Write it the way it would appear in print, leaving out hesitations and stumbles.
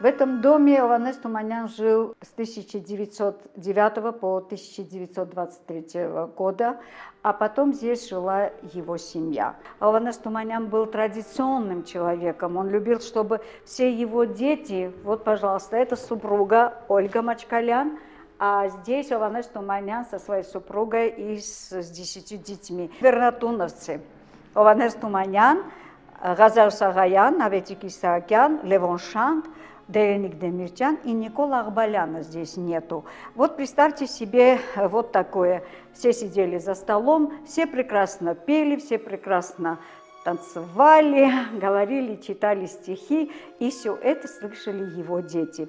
В этом доме Ованес Туманян жил с 1909 по 1923 года, а потом здесь жила его семья. Ованес Туманян был традиционным человеком, он любил, чтобы все его дети, вот, пожалуйста, это супруга Ольга Мачкалян, а здесь Ованес Туманян со своей супругой и с 10 детьми. Вернатуновцы. Ованес Туманян, Ղազար Սաղայան, Ավետիք Իսահակյան, Левон Шант, Дереник Демирчан и Никола Ахбаляна здесь нету. Вот представьте себе вот такое. Все сидели за столом, все прекрасно пели, все прекрасно танцевали, говорили, читали стихи, и все это слышали его дети.